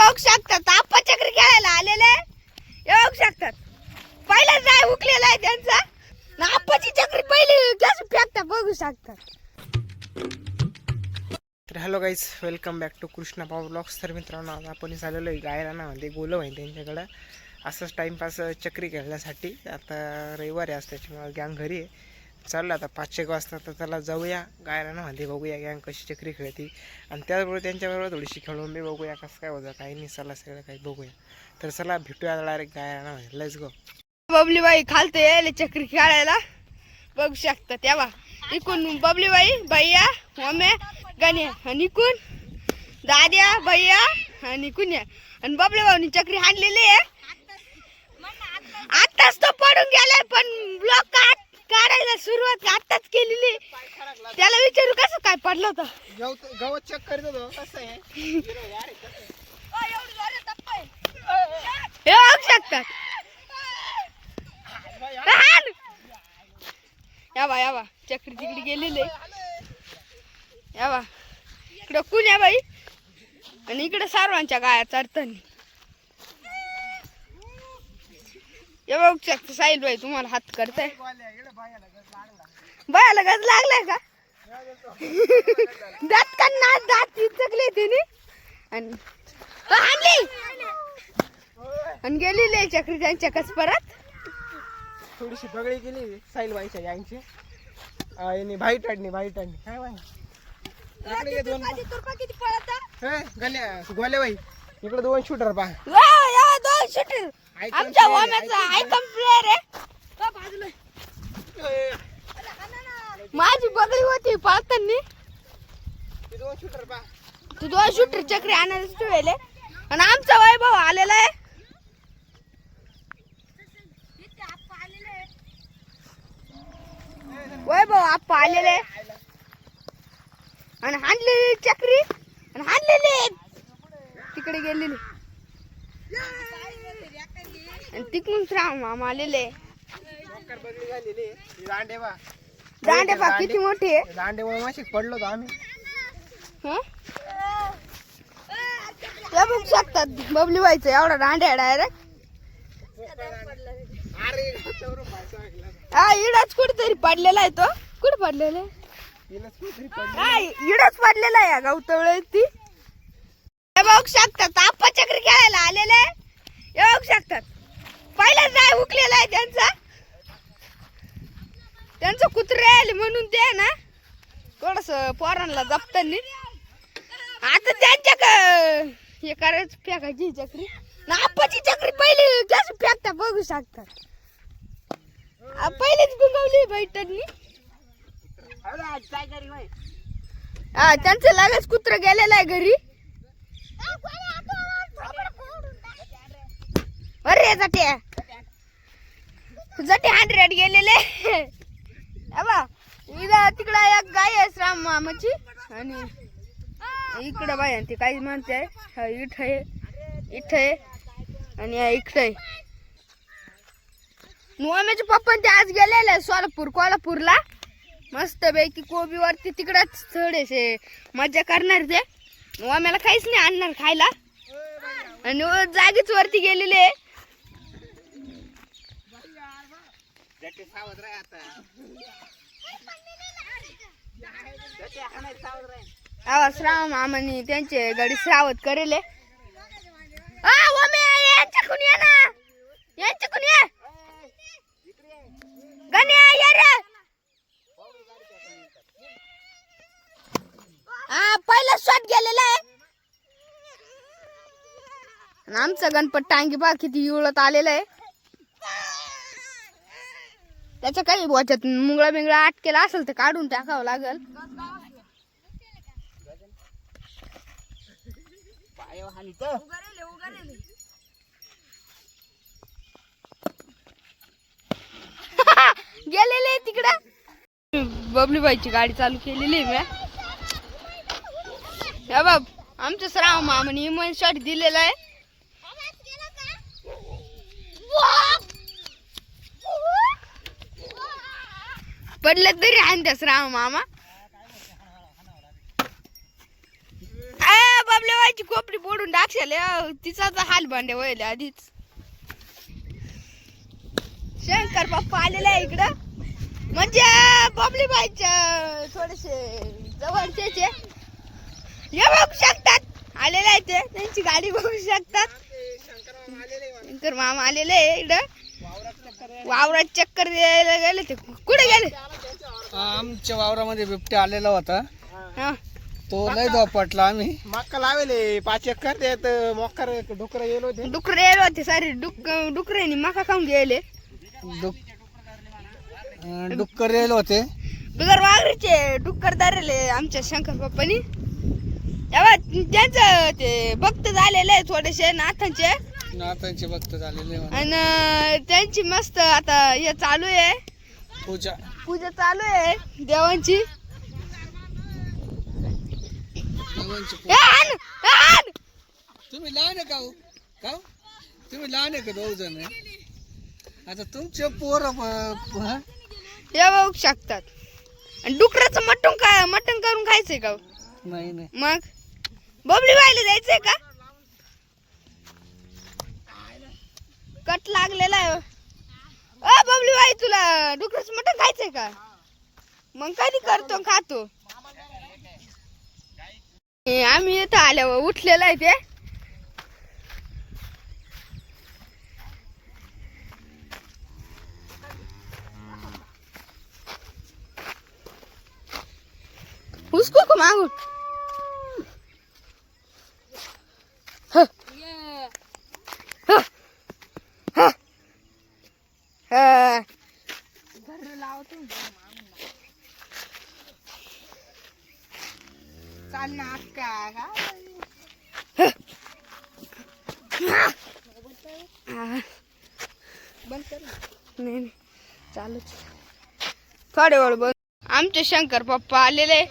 बघू शकतात आप्पा चक्री खेळायला आलेले हे बघू शकतात. पहिलाच जाय उकलेला आहे त्यांचा ना आप्पाची चक्री पहिली कशी फेकतात बघू शकतात. तर hello guys, welcome back to Krishna power blogs. तर मित्रांनो, आज आपण झालेलो आहे गायला ना ते गोलं आहे त्यांच्याकडं असंच टाईमपास चक्री खेळण्यासाठी. आता रविवार आहे, आज त्याच्यामुळे गँग घरी आहे. चाललं आता 5-1 वाजता, तर त्याला जाऊया गायला ना म्हणते, बघूया गँग कशी चक्री खेळते आणि त्याचबरोबर त्यांच्याबरोबर थोडीशी खेळून बी बघूया कसं काय होतं काही नाही. चला सगळं काही बघूया. तर चला भेटूया डायरेक्ट गायला ना म्हणते. Let's go. बबलीबाई खालते यायला चक्री खेळायला बघू शकता. तेव्हा इकून बबलीबाई, भैया, मम्मी, गण्या आणि इकून दाद्या, भैया आणि कुण्या आणि बबलीबाईनी चक्री हाणलेली आहे. आताच तो पडून गेलाय, पण ब्लॉक काढायला सुरुवात आताच केलेली. त्याला विचारू कसं काय पडलं होतं. गवत चेक करत होतो कसं आहे. हे बघू शकतात. यावा चक्री तिकडे गेलेले. यावा इकडं कुण्या बाई आणि इकडे सर्वांच्या गाया चढताना. हे बघू शकता साहिल बाई तुम्हाला हात करताय. बायाला गज लागलाय का? दात काढणार, दात चकले तिने आणि गेलेली चक्री त्यांच्या कस परत. थोडीशी पगडी केली साहिल बाईच्या गँगची आणि भाई टाडणी काय बाई इकडे दोन गोल्या बाई इकडे 2 शूटर पहा. 2 शूटर आमच्या ओम्याचा आयकॉन प्लेयर आहे. माझी बगडी होती पाळताना. 2 शूटर पहा. तू 2 शूटर चक्री आणायला ठेवले आणि आमचा वैभव आलेला आहे. वैभव आप्पा आलेले आणि हाणलेली चक्री आणि हाणलेली तिकडे गेलेली आणि तिकडून श्रावण मामा आलेले. दांडे बा किती मोठी आहे. दांडे माशी पडलो होतो आम्ही. ते बघू शकतात बबली व्हायचं एवढा दांड्या डायरेक्ट. हा इडाच कुठेतरी पडलेला आहे तो. कुठे पडलेला आहे? इडाच पडलेला आहे गवतवळ ती. हे बघू शकतात आप्पा चक्री खेळायला आलेले. हे बघू शकतात पहिलाच जाय उकलेला आहे त्यांचं कुत्रे आले म्हणून ते ना थोडस पोरांना जपतानी. आता त्यांच्या हे करायचं फेकायची चक्री ना आप्पाची चक्री पहिली कशी फेकता बघू शकतात. पहिलेच गुंगवली बैठणी. हा त्यांचं लगेच कुत्र गेलेलं आहे घरी. अरे जटे 100 गेलेले. तिकडं एक गाय आहे श्राम मामाची आणि इकडं बाय ते काही म्हणते इथे आणि इकडे ओम्याचे पप्पा ते आज गेलेले कोल्हापूरला. मस्त पैकी कोबीवरती तिकडच थोडेसे मजा करणार ते. ओम्याला काहीच नाही आणणार खायला आणि जागीच वरती गेलेले. श्रावण मामानी त्यांचे गाडी सावध करेल. यांच्याकडून ये ना, यांच्याकडून ये गण्या ये रे. हा पहिला शॉट गेलेला आहे. आमचा गणपत टांगी बा किती युळत आलेला आहे. त्याच्या काही बोच्यात मुंगळा बिंगळा अटकेला असेल तर काढून टाकावं लागल. गेलेले तिकडं. बबलीबाईची गाडी चालू केलेली मी. हे बघ आमचं श्रावण मामाने इमोन शॉट दिलेला आहे. पडलं तरी आहे त्या श्रावण मामा. बाबल्या बाईची कोपरी फोडून टाकशाल तिचा तर हाल भांडे व्हायला आधीच. शंकर पप्पा आलेला आहे इकडं, म्हणजे बाबली बाईच्या थोडेसे जवळचेच आहे. हे बघू शकतात आलेले आहे ते, त्यांची गाडी बघू शकतात. शंकर मामा आलेले आहे इकडं, वावरात चक्कर द्यायला गेले. ते कुठे गेले? आमच्या वावरामध्ये बिबट्या आलेला होता, हा तो लय धोपटला. आम्ही मक्का लावेले 5 एकर त्यात मोकर डुकर गेलो होते. डुकर येलो होते सारे, डुकऱ्यानी मका खाऊन गेले. डुक्कर रेल होते. बिगर वाघरीचे डुक्कर दारेले आमच्या शंकर पप्पानी. तेव्हा त्यांचं ते भक्त झालेले आहे थोडेसे नाथांचे, नाथांचे भक्त झालेले आणि त्यांची मस्त आता हे चालू आहे पूजा. पूजा चालू आहे देवांची. देवांची हे आण, हे आण. तुम्ही लहान आहे का हो? का हो? तुम्ही लहान आहे का 2 जण? आता तुमचे पोर हे बघू शकतात. आणि डुकराचं मटण करून खायचंय का? नाही नाही. मग बबली बाईला जायचंय का? कट लागलेला आहे. बबली बाई तुला डुकराचं मटण खायचंय का? मग कधी करतो खातो. आम्ही इथं आल्यावर उठलेलं आहे ते. उसको को मांगू. चाल ना अक्का बंद कर. नाही चालूच थोडे वेळ बंद. आमचे शंकर पप्पा आलेले.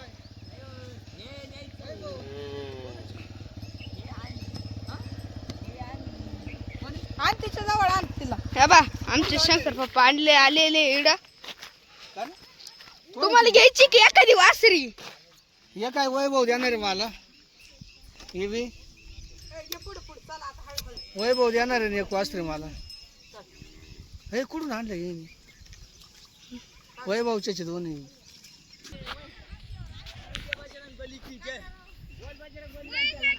तिच्या जवळ आण तिला. हे बा आमचे शंकर पप्पा आलेले इकडं. तुम्हाला घ्यायची की एखादी वासरी? हे काय वैभव देणार आहे मला? हे बी वैभव देणार आहे एक वासरे मला. हे कुठून आणलं हे? वैभवचे दोन्ही.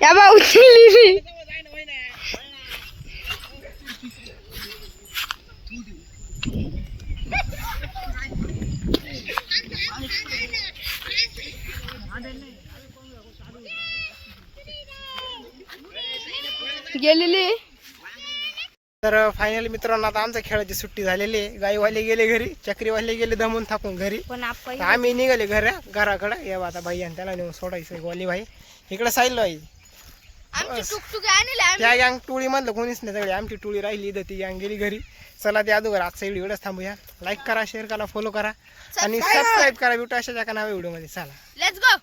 या बा उचलली. गेलेली. तर फायनली मित्रांनो आता आमच्या खेळाची सुट्टी झालेली आहे. गाईवाले गेले घरी, चक्रीवाले गेले दमून थाकून घरी. पण तर आम्ही निघाले घराकडे. या आता भाई आणि त्याला नेऊन सोडायचं. गोली भाई इकडे साईल भाई आमची टुकटुकी आणले आम्ही. त्या गँग टोळी मधलं कोणीच नाही सगळी आमची टोळी राहिली इथं. ती गँग गेली घरी. चला त्या अगोदर आजचा व्हिडिओ एवढंच थांबूया. लाईक करा, शेअर करा, फॉलो करा आणि सबस्क्राईब करा. भेटू अशाच एका नव्या व्हिडिओ मध्ये. चला लेट्स गो.